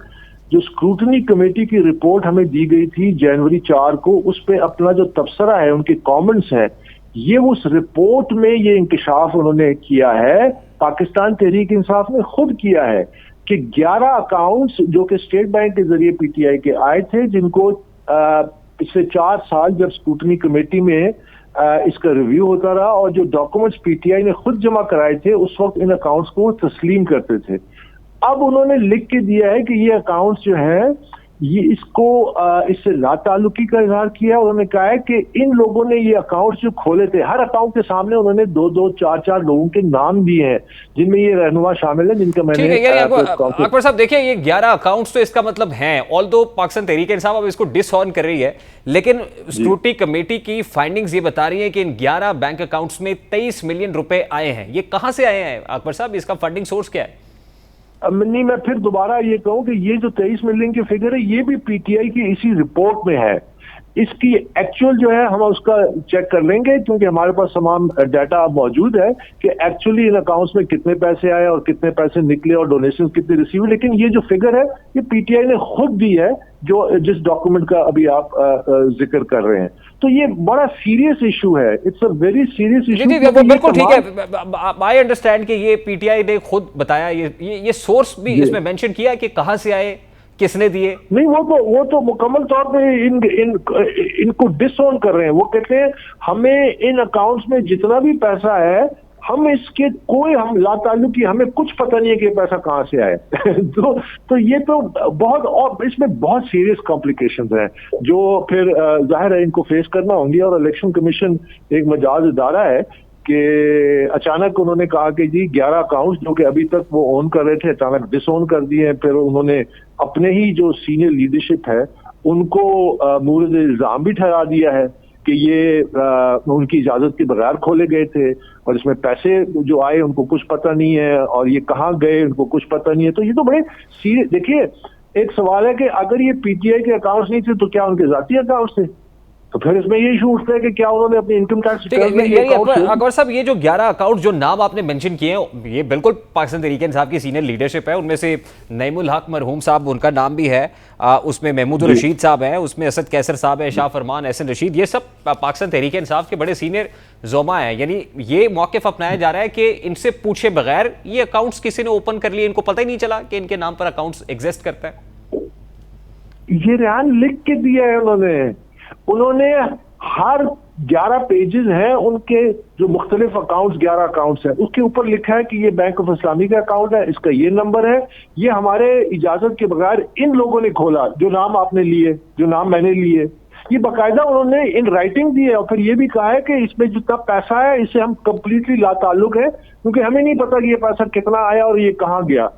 जो स्क्रूटनी कमेटी की रिपोर्ट हमें दी गई थी जनवरी 4 को, उस पे अपना जो तबसरा है, उनके कमेंट्स हैं, ये उस रिपोर्ट में ये इंकशाफ उन्होंने किया है, पाकिस्तान तहरीक इंसाफ ने खुद किया है कि 11 अकाउंट्स जो कि स्टेट बैंक के जरिए पीटीआई के आए थे, जिनको पिछले 4 साल जब स्क्रूटनी कमेटी में इसका रिव्यू होता रहा और जो डॉक्यूमेंट्स पीटीआई ने खुद जमा कराए थे, उस वक्त इन अकाउंट्स को तस्लीम करते थे। अब उन्होंने लिख के दिया है कि ये अकाउंट्स जो हैं ये इससे लाताल्लुकी का इजहार किया। उन्होंने कहा है कि इन लोगों ने ये अकाउंट जो खोले थे, हर अकाउंट के सामने उन्होंने 2-2, 4-4 लोगों के नाम दिए हैं, जिनमें ये रहनुमा शामिल है, जिनका मैंने अकबर साहब देखिए, ये 11 अकाउंट्स तो इसका मतलब हैं, ऑल्दो पाकिस्तान तहरीक इंसाफ अब इसको डिसऑन कर रही है, लेकिन स्क्रूटनी कमेटी की फाइंडिंग्स ये बता रही है कि इन 11 बैंक अकाउंट्स में 23 मिलियन रुपए आए हैं। ये कहां से आए हैं अकबर साहब, इसका फंडिंग सोर्स क्या है? नहीं, मैं फिर दोबारा ये कहूं कि ये जो 23 मिलियन की फिगर है, ये भी पीटीआई की इसी रिपोर्ट में है। इसकी एक्चुअल जो है हम उसका चेक कर लेंगे, क्योंकि हमारे पास तमाम डाटा मौजूद है कि एक्चुअली इन अकाउंट्स में कितने पैसे आए और कितने पैसे निकले और डोनेशन कितने रिसीव। लेकिन ये जो फिगर है ये पीटीआई ने खुद दी है, जो जिस डॉक्यूमेंट का अभी आप जिक्र कर रहे हैं। तो ये बड़ा सीरियस इशू है, it's a very serious issue. बिल्कुल ठीक है, आई अंडरस्टैंड कि ये पीटीआई ने खुद बताया, ये सोर्स भी इसमें मेंशन किया कि कहां से आए, किसने दिए। नहीं, वो तो मुकम्मल तौर पे इनको डिसऑन कर रहे हैं। वो कहते हैं हमें इन अकाउंट्स में जितना भी पैसा है, हम इसके हम लाताल्लुकी, हमें कुछ पता नहीं है कि पैसा कहां से आए। तो ये तो बहुत, और इसमें बहुत सीरियस कॉम्प्लिकेशंस हैं जो फिर जाहिर है इनको फेस करना होंगी। और इलेक्शन कमीशन एक मजाज इदारा है कि अचानक उन्होंने कहा कि जी 11 अकाउंट्स जो कि अभी तक वो ओन कर रहे थे, अचानक डिसओन कर दिए हैं। फिर उन्होंने अपने ही जो सीनियर लीडरशिप है उनको मूर्द इल्जाम भी ठहरा दिया है कि ये उनकी इजाजत के बगैर खोले गए थे और इसमें पैसे जो आए उनको कुछ पता नहीं है, और ये कहाँ गए उनको कुछ पता नहीं है। तो ये तो बड़े सीरियस, देखिए एक सवाल है कि अगर ये पीटीआई के अकाउंट्स नहीं थे तो क्या उनके जाती अकाउंट्स थे? तो फिर इसमें ये इशू उठता है कि क्या उन्होंने अपनी इनकम टैक्स अकबर साहब, ये जो 11 अकाउंट जो नाम आपने मेंशन किए हैं, ये बिल्कुल पाकिस्तान तहरीक इंसाफ की सीनियर लीडरशिप है। उनमें से नईमुल हक मरहूम साहब, उनका नाम भी है, उसमें महमूद रशीद साहब हैं, उसमें असद कैसर साहब है, शाह फरमान, एहसन रशीद, ये सब पाकिस्तान तहरीक इंसाफ के बड़े सीनियर जोमा हैं। यानी ये मौक़िफ़ अपनाया जा रहा है कि इनसे पूछे बगैर ये अकाउंट्स किसी ने ओपन कर लिए, इनको पता ही नहीं चला कि इनके नाम पर अकाउंट्स एग्जिस्ट करता है। ये रेहान लिख के दिया है उन्होंने हर 11 पेजेस हैं उनके, जो मुख्तलिफ अकाउंट्स 11 अकाउंट्स हैं, उसके ऊपर लिखा है कि ये बैंक ऑफ इस्लामी का अकाउंट है, इसका ये नंबर है, ये हमारे इजाजत के बगैर इन लोगों ने खोला, जो नाम आपने लिए, जो नाम मैंने लिए, ये बाकायदा उन्होंने इन राइटिंग दी है। और फिर ये भी कहा है कि इसमें जितना पैसा है इससे हम कंप्लीटली लाताल्लुक है, क्योंकि हमें नहीं पता कि ये पैसा कितना आया और ये कहाँ गया,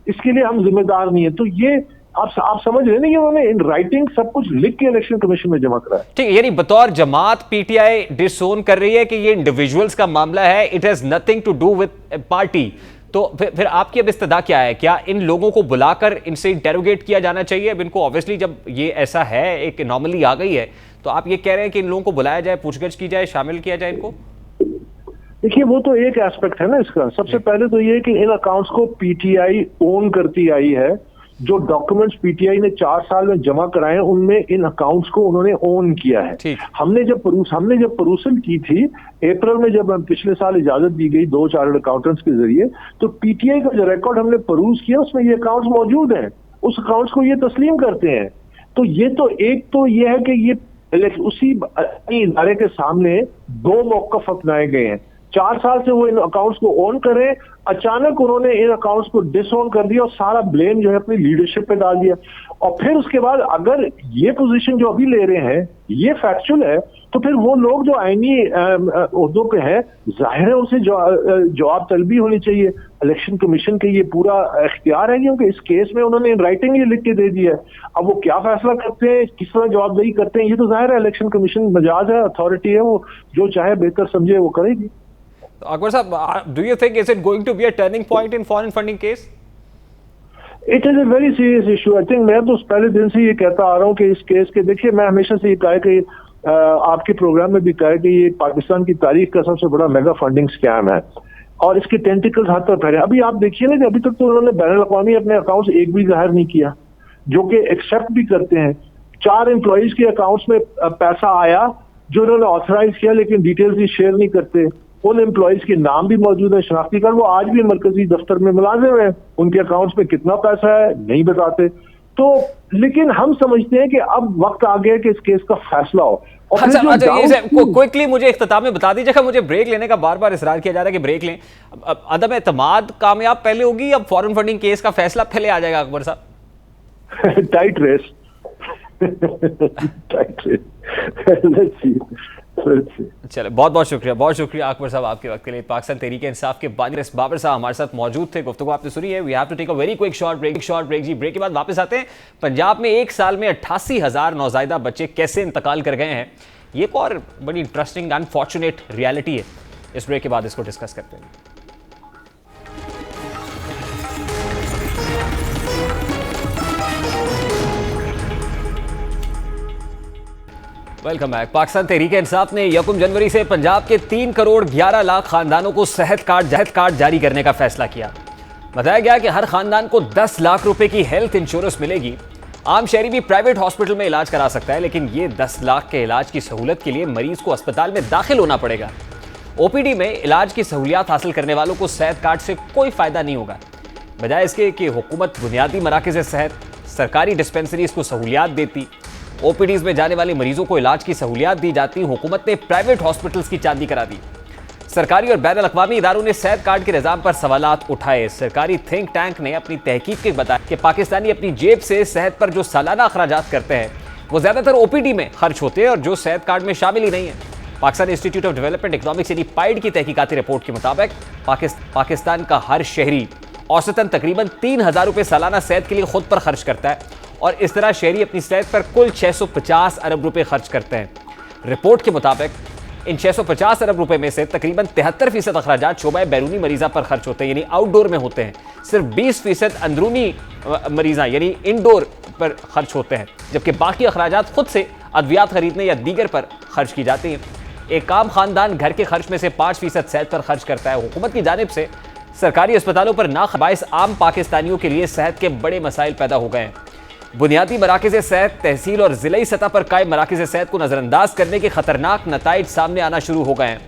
इसके लिए हम जिम्मेदार नहीं है। तो ये आप समझ रहे हैं कि उन्होंने इन राइटिंग सब कुछ लिख के इलेक्शन कमीशन में जमा करा है। ठीक है, यानी बतौर जमात पीटीआई डिसोन कर रही है कि ये इंडिविजुअल्स का मामला है, it has nothing to do with party. तो फिर आपकी अब इस्तदा क्या है? क्या इन लोगों को बुलाकर इनसे इंटेरोगेट किया जाना चाहिए? अब इनको ऑब्वियसली जब ये ऐसा है, एक एनॉमली आ गई है, तो आप ये कह रहे हैं कि इन लोगों को बुलाया जाए, पूछगछ की जाए, शामिल किया जाए इनको? देखिए, वो तो एक एस्पेक्ट है ना इसका। सबसे पहले तो ये कि इन अकाउंट्स को पीटीआई ओन करती आई है। जो डॉक्यूमेंट्स पीटीआई ने 4 साल में जमा कराए हैं उनमें इन अकाउंट्स को उन्होंने ओन किया है। हमने जब परूसल की थी अप्रैल में, जब पिछले साल इजाजत दी गई 2 चार्टर्ड अकाउंटेंट्स के जरिए, तो पीटीआई का जो रिकॉर्ड हमने परूस किया उसमें ये अकाउंट्स मौजूद हैं, उस अकाउंट्स को ये तस्लीम करते हैं। तो ये तो एक तो ये है कि ये उसी इदारे के सामने 2 मौक़िफ़ अपनाए गए हैं। 4 साल से वो इन अकाउंट्स को ओन करें, अचानक उन्होंने इन अकाउंट्स को डिसओन कर दिया और सारा ब्लेम जो है अपनी लीडरशिप पे डाल दिया। और फिर उसके बाद अगर ये पोजीशन जो अभी ले रहे हैं ये फैक्चुअल है, तो फिर वो लोग जो आईनी ओहदों पे हैं, जाहिर है उनसे जवाब तलबी होनी चाहिए। इलेक्शन कमीशन के ये पूरा इख्तियार है, क्योंकि इस केस में उन्होंने इन राइटिंग ये लिख के दे दिया है। अब वो क्या फैसला करते हैं, किस तरह जवाबदेही करते हैं, ये तो जाहिर है इलेक्शन कमीशन मजाज है, अथॉरिटी है, वो जो चाहे बेहतर समझे वो करेगी। Akbar sahab, do you think is it going to be a turning point in foreign funding case? It is a very serious issue. I think मैं तो पहले दिन से ये कहता आ रहा हूँ कि इस केस के, देखिए मैं हमेशा से ये कहा कि आपके प्रोग्राम में भी कहा कि ये पाकिस्तान की तारीख का सबसे बड़ा मेगा फंडिंग स्कैम है और इसके टेंटिकल्स हाथ पर फैले। अभी आप देखिए ना कि अभी तक तो उन्होंने बैनुल अक़वामी अपने अकाउंट्स एक भी जाहिर नहीं किया, जो कि एक्सेप्ट भी करते हैं। 4 एम्प्लॉइज के अकाउंट्स में पैसा आया जो उन्होंने ऑथराइज किया, लेकिन डिटेल्स भी शेयर नहीं करते। उन एम्प्लॉइज के नाम भी मौजूद है, शनाख्ती कार्ड, वो आज भी मरकजी दफ्तर में मुलाजिम है, उनके अकाउंट्स में कितना पैसा है नहीं बताते। तो लेकिन हम समझते हैं कि अब वक्त आ गया कि इस केस का फैसला हो। क्विकली मुझे इख्तिताम में बता दीजिएगा, मुझे ब्रेक लेने का बार बार इसरार किया जा रहा है कि ब्रेक लें। अदम एतमाद कामयाब पहले होगी या फॉरेन फंडिंग केस का फैसला पहले आ जाएगा अकबर साहब? टाइट रेस, चलो, बहुत बहुत शुक्रिया अकबर साहब आपके वक्त के लिए। पाकिस्तान तहरीक इंसाफ के बानी बाबर साहब हमारे साथ मौजूद थे, गुफ्तगू आपने सुनी है। We have to take a very quick short break जी। ब्रेक के बाद वापस आते हैं। पंजाब में एक साल में 88,000 नौज़ायदा बच्चे कैसे इंतकाल कर गए हैं, ये एक और बड़ी इंटरेस्टिंग अनफॉर्चुनेट रियलिटी है। इस ब्रेक के बाद इसको डिस्कस करते हैं। Welcome back. पाकिस्तान तहरीक इंसाफ ने 1 जनवरी से पंजाब के 3 करोड़ 11 लाख खानदानों को सेहत कार्ड जारी करने का फैसला किया। बताया गया कि हर खानदान को 10 लाख रुपए की हेल्थ इंश्योरेंस मिलेगी। आम शहरी भी प्राइवेट हॉस्पिटल में इलाज करा सकता है, लेकिन ये 10 लाख के इलाज की सहूलत के लिए मरीज को अस्पताल में दाखिल होना पड़ेगा। ओपीडी में इलाज की सहूलियात हासिल करने वालों को सेहत कार्ड से कोई फायदा नहीं होगा। बजाय इसके कि हुकूमत बुनियादी मराकज़ सेहत, सरकारी डिस्पेंसरीज को सहूलियात देती, ओपीडीज में जाने वाले मरीजों को इलाज की सहूलियात दी जाती, हुकूमत ने प्राइवेट हॉस्पिटल्स की चांदी करा दी। सरकारी और बैनुल अक़वामी इदारों ने सेहत कार्ड के निज़ाम पर सवालात उठाए। सरकारी थिंक टैंक ने अपनी तहकीक के बताया कि पाकिस्तानी अपनी जेब से सेहत पर जो सालाना अखराजात करते हैं वो ज़्यादातर ओपीडी में खर्च होते हैं और जो सेहत कार्ड में शामिल ही नहीं है। Pakistan institute of development economics यानी पाइड की तहकीकाती रिपोर्ट के मुताबिक पाकिस्तान का हर शहरी औसतन तकरीबन 3,000 रुपये सालाना सेहत के लिए खुद पर खर्च करता है और इस तरह शहरी अपनी सेहत पर कुल 650 अरब रुपए खर्च करते हैं। रिपोर्ट के मुताबिक इन 650 अरब रुपए में से तकरीबन 73% अखराजात शोबा बैरूनी मरीज़ा पर खर्च होते हैं, यानी आउटडोर में होते हैं। सिर्फ 20% अंदरूनी मरीज़ा यानी इनडोर पर खर्च होते हैं, जबकि बाकी अखराजात खुद से अद्वियात खरीदने या दीगर पर खर्च की जाती हैं। एक आम खानदान घर के खर्च में से 5% सेहत पर खर्च करता है। हुकूमत की जानिब से सरकारी अस्पतालों पर नाखबाइस आम पाकिस्तानियों के लिए सेहत के बड़े मसाइल पैदा हो गए हैं। बुनियादी मराकज़ सेहत, तहसील और ज़िलाई सतह पर कायम मराकज़ सेहत को नज़रअंदाज करने के खतरनाक नताइज सामने आना शुरू हो गए हैं।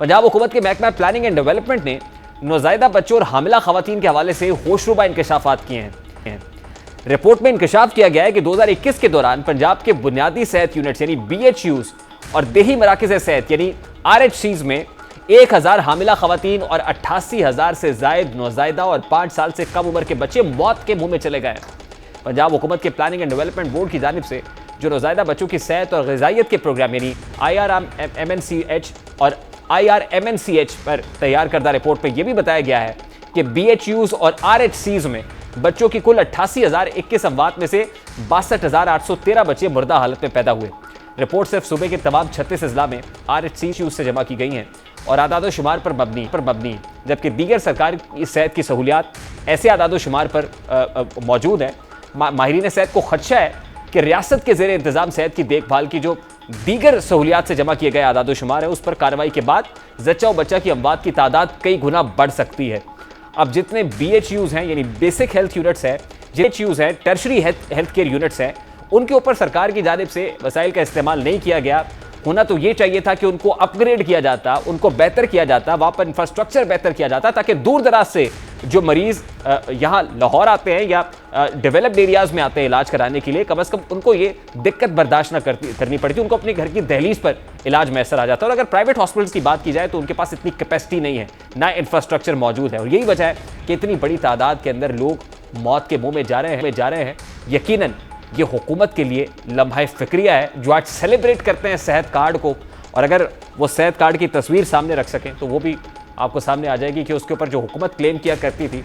पंजाब हुकूमत के महकमा प्लानिंग एंड डेवलपमेंट ने नौज़ायदा बच्चों और हामिला ख़वातीन के हवाले से होशरुबा इंकशाफात किए हैं। रिपोर्ट में इंकशाफ किया गया है कि 2021 के दौरान पंजाब के बुनियादी सेहत यूनिट्स यानी BHUs और देही मराकज़ सेहत यानी RHCs में 1,000 हामिला ख़वातीन और 88,000 से ज़ायद नौज़ायदा और 5 साल से कम उम्र के बच्चे मौत के मुंह में चले गए। पंजाब हुकूमत के प्लानिंग एंड डेवलपमेंट बोर्ड की जानिब से जो नौज़ायदा बच्चों की सेहत और ग़िज़ाइयत के प्रोग्राम यानी IRMNCH और IRMNCH पर तैयार करदा रिपोर्ट में यह भी बताया गया है कि BHUs और RHCs में बच्चों की कुल 88,021 अमवात में से 62,813 बच्चे मुर्दा हालत में पैदा हुए। रिपोर्ट सिर्फ सूबे के तमाम 36 अजला में RHCs से जमा की गई हैं और आदादो शुमार पर मबनी, जबकि दीगर सरकारी सेहत की सहूलियात ऐसे आदादो शुमार पर मौजूद है। माहिरीन सेहत को खदशा है कि रियासत के ज़ेर इंतज़ाम सेहत की देखभाल की जो दीगर सहूलियात से जमा किए गए आदादो शुमार है उस पर कार्रवाई के बाद जच्चा और बच्चा की अमवात की तादाद कई गुना बढ़ सकती है। अब जितने BHUs हैं यानी बेसिक हेल्थ यूनिट्स हैं, BHUs हैं, टर्शरी हेल्थ केयर यूनिट्स हैं, उनके ऊपर सरकार की जानिब से वसाइल का इस्तेमाल नहीं किया गया। होना तो ये चाहिए था कि उनको अपग्रेड किया जाता, उनको बेहतर किया जाता, वहाँ पर इंफ्रास्ट्रक्चर बेहतर किया जाता, ताकि दूर दराज से जो मरीज़ यहाँ लाहौर आते हैं या डेवलप्ड एरियाज़ में आते हैं इलाज कराने के लिए, कम से कम उनको ये दिक्कत बर्दाश्त ना करनी पड़ती, उनको अपने घर की दहलीज पर इलाज मैसर आ जाता है। और अगर प्राइवेट हॉस्पिटल्स की बात की जाए तो उनके पास इतनी कैपेसिटी नहीं है, ना इंफ्रास्ट्रक्चर मौजूद है, और यही वजह है कि इतनी बड़ी तादाद के अंदर लोग मौत के मुँह में जा रहे हैं। यकीनन ये हुकूमत के लिए लम्हा फ़िक्रिया है जो आज सेलिब्रेट करते हैं सेहत कार्ड को, और अगर वो सेहत कार्ड की तस्वीर सामने रख सकें तो वो भी आपको सामने आ जाएगी कि उसके ऊपर जो हुकूमत क्लेम किया करती थी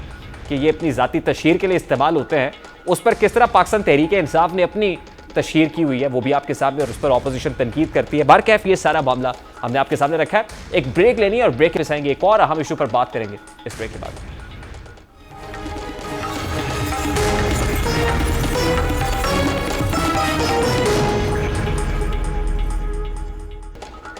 कि ये अपनी ज़ाती तशहीर के लिए इस्तेमाल होते हैं, उस पर किस तरह पाकिस्तान तहरीक इंसाफ ने अपनी तशहीर की हुई है वो भी आपके सामने, और उस पर अपोजिशन तनकीद करती है। बारकैफ ये सारा मामला हमने आपके सामने रखा है। एक ब्रेक लेनी है और ब्रेक के आएंगे एक और अहम इशू पर बात करेंगे इस ब्रेक के बाद।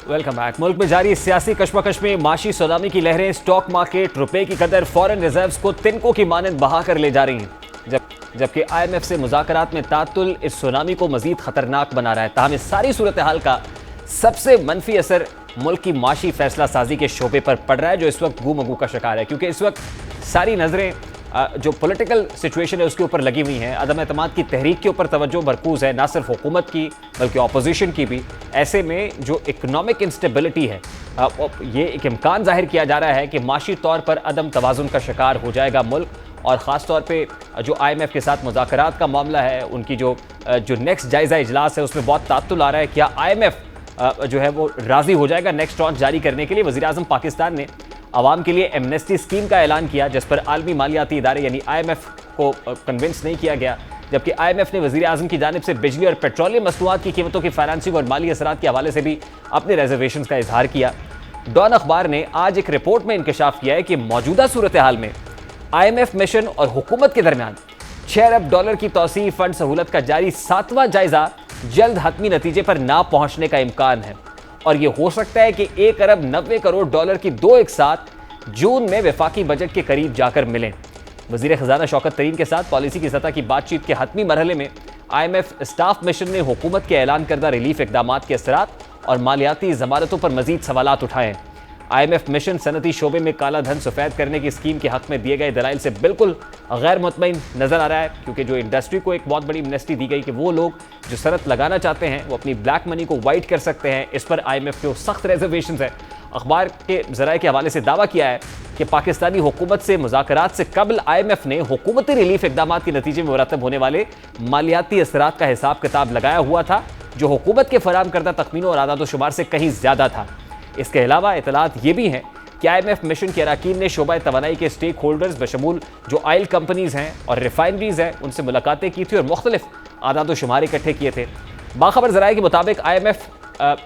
Welcome back. मुल्क में जारी सियासी कशमकश में माशी सुनामी की लहरें स्टॉक मार्केट रुपए की कदर फॉरेन रिजर्व्स को तिनकों की मानंद बहा कर ले जा रही हैं, जबकि IMF से मुज़ाकरात में तातुल इस सुनामी को मजीद खतरनाक बना रहा है। ताहम इस सारी सूरत हाल का सबसे मनफी असर मुल्क की माशी फैसला साजी के शोबे पर पड़ रहा है, जो इस वक्त गू मगू का शिकार है, क्योंकि इस वक्त सारी नज़रें जो पॉलिटिकल सिचुएशन है उसके ऊपर लगी हुई हैं। अदम एतमाद की तहरीक के ऊपर तवज्जो मरकूज़ है, ना सिर्फ हुकूमत की बल्कि अपोजिशन की भी। ऐसे में जो इकनॉमिक इंस्टेबिलिटी है, ये एक इम्कान जाहिर किया जा रहा है कि माशी तौर पर अदम तवाज़ुन का शिकार हो जाएगा मुल्क, और ख़ास तौर पे जो IMF के साथ मुज़ाकरात का मामला है, उनकी जो नेक्स्ट जायज़ा इजलास है उसमें बहुत तात्तुल आ रहा है। क्या IMF जो है वो राज़ी हो जाएगा नेक्स्ट ट्रांच जारी करने के लिए? वज़ीर-ए-आज़म पाकिस्तान ने आवाम के लिए एमनेस्टी स्कीम का ऐलान किया, जिस पर आलमी मालियाती इदारे यानी IMF को कन्विंस नहीं किया गया, जबकि IMF ने वज़ीर-ए-आज़म की जानिब से बिजली और पेट्रोलियम मसनूआत की कीमतों की फाइनेंसिंग और माली असरात के हवाले से भी अपने रिजर्वेशन का इजहार किया। डॉन अखबार ने आज एक रिपोर्ट में इंकशाफ किया है कि मौजूदा सूरत हाल में IMF मिशन और हुकूमत के दरमियान $6 अरब की तौसीई फंड सहूलत का जारी 7वां जायजा जल्द हतमी नतीजे पर ना पहुंचने का इम्कान है, और यह हो सकता है कि $1 अरब 90 करोड़ की दो एक साथ जून में वफाकी बजट के करीब जाकर मिलें। वज़ीर ख़जाना शौकत तरीन के साथ पॉलिसी की सतह की बातचीत के हतमी मरहले में IMF स्टाफ मिशन ने हुकूमत के ऐलान करदा रिलीफ इक़दामात के असरात और मालियाती ज़मानतों पर मजीद सवालात उठाए। IMF मिशन सनती शोबे में काला धन सफ़ेद करने की स्कीम के हक़ में दिए गए दलाइल से बिल्कुल गैर मुतमईन नज़र आ रहा है, क्योंकि जो इंडस्ट्री को एक बहुत बड़ी एमनेस्टी दी गई कि वो लोग जो सनत लगाना चाहते हैं वो अपनी ब्लैक मनी को वाइट कर सकते हैं, इस पर IMF के सख्त रिजर्वेशन है। अखबार के ज़राए के हवाले से दावा किया है कि पाकिस्तानी हुकूमत से मुज़ाकरात से कबल IMF ने हुकूमती रिलीफ इक़दामात के नतीजे में मुरतब होने वाले मालियाती असरात का हिसाब किताब लगाया हुआ था, जो हुकूमत के फराहम करदा तखमीनों और आदाद शुमार से कहीं ज़्यादा था। इसके अलावा इतलात ये भी हैं कि IMF मिशन के अरकान ने शोबा तवानाई के स्टेक होल्डर्स बशमूल जो ऑयल कंपनीज़ हैं और रिफाइनरीज़ हैं उनसे मुलाकातें की थी और मुख्तलिफ आदाद शुमार इकट्ठे किए थे। बाखबर ज़राए के मुताबिक IMF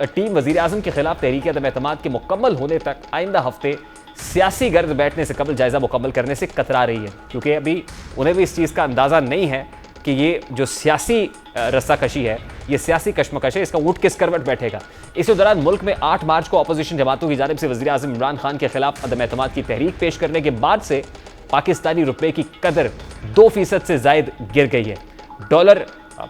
टीम वज़ीर-ए-आज़म के खिलाफ तहरीक अदम एतमाद के मुकम्मल होने तक आइंदा हफ्ते सियासी गर्द बैठने से कबल जायज़ा मुकम्मल करने से कतरा रही है, क्योंकि अभी उन्हें भी इस चीज़ का अंदाज़ा नहीं है कि ये जो सियासी रस्साकशी है, ये सियासी कशमकश है, इसका ऊँट किस करवट बैठेगा। इसी दौरान मुल्क में 8 मार्च को अपोजिशन जमातों की जानिब से वज़ीर-ए-आज़म इमरान खान के खिलाफ अदम एतमाद की तहरीक पेश करने के बाद से पाकिस्तानी रुपये की कदर 2% से ज़ायद गिर गई है। डॉलर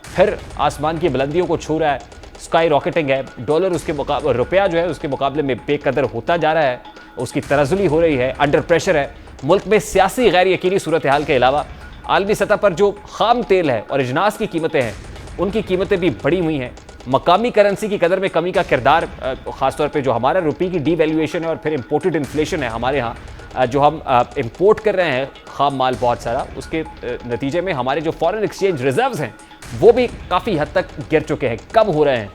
फिर आसमान की बुलंदियों को छू रहा है, स्काई रॉकेटिंग है। डॉलर उसके मुकाबले रुपया जो है उसके मुकाबले में बेकदर होता जा रहा है, उसकी तरजुली हो रही है, अंडर प्रेशर है। मुल्क में सियासी गैर यकीनी सूरत हाल के अलावा आलमी सतह पर जो खाम तेल है और अजनास की कीमतें हैं, उनकी कीमतें भी बढ़ी हुई हैं। मकामी करेंसी की कदर में कमी का किरदार, ख़ासतौर पे जो हमारा रुपये की डीवैल्यूएशन है और फिर इम्पोर्टेड इन्फ्लेशन है हमारे यहाँ, जो हम इम्पोर्ट कर रहे हैं खाम माल बहुत सारा, उसके नतीजे में हमारे जो फॉरेन एक्सचेंज रिजर्व्स हैं वो भी काफ़ी हद तक गिर चुके हैं, कम हो रहे हैं।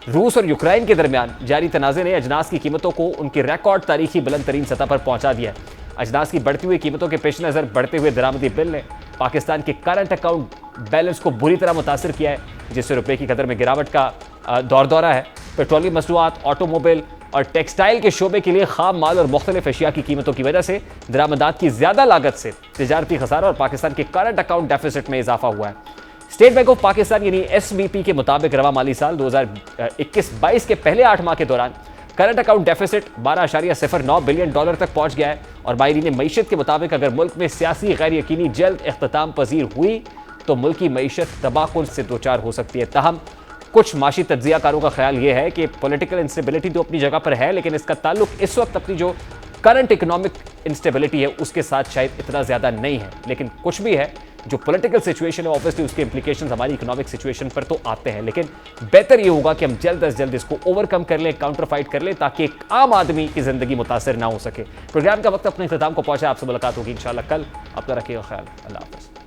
रूस और यूक्रेन के दरमियान जारी तनाज़े ने अजनास की कीमतों को उनकी रिकॉर्ड तारीखी बुलंद तरीन सतह पर पहुँचा दिया है। अजनास की बढ़ती हुई कीमतों के पेश नज़र बढ़ते हुए दरामदी बिल ने पाकिस्तान के करंट अकाउंट बैलेंस को बुरी तरह मुतासर किया है, जिससे रुपये की कदर में गिरावट का दौरा है। पेट्रोलियम मसनूआत, ऑटोमोबाइल और टेक्सटाइल के शोबे के लिए खाम माल और मुख्तलिफ अशिया की कीमतों की वजह से दरामदात की ज़्यादा लागत से तिजारती खसारा और पाकिस्तान के करंट अकाउंट डेफिसिट में इजाफा हुआ है। स्टेट बैंक ऑफ पाकिस्तान यानी SBP के मुताबिक रवा माली साल 2021-22 के पहले 8 माह के दौरान करंट अकाउंट डेफिसिट $12.09 बिलियन तक पहुंच गया है। और माहिरीन मईशत के मुताबिक अगर मुल्क में सियासी गैर यकीनी जल्द इख्तिताम पजीर हुई तो मुल्क की मईशत तबाकुल से दो चार हो सकती है। ताहम कुछ माशी तज्जियाकारों का ख्याल यह है कि पॉलिटिकल इंस्टेबिलिटी तो अपनी जगह पर है, लेकिन इसका ताल्लुक इस वक्त अपनी जो करंट इकोनॉमिक इंस्टेबिलिटी है उसके साथ शायद इतना ज़्यादा नहीं है। लेकिन कुछ भी है, जो पॉलिटिकल सिचुएशन है ऑब्वियसली उसके इंप्लीकेशंस हमारी इकोनॉमिक सिचुएशन पर तो आते हैं, लेकिन बेहतर ये होगा कि हम जल्द अज जल्द इसको ओवरकम कर लें, काउंटर फाइट कर लें, ताकि एक आम आदमी की ज़िंदगी मुतासर ना हो सके। प्रोग्राम का वक्त अपने इख्तिताम को पहुंचा। आपसे मुलाकात होगी इंशाल्लाह कल। अपना रखिएगा ख्याल। अल्लाह हाफ़िज़।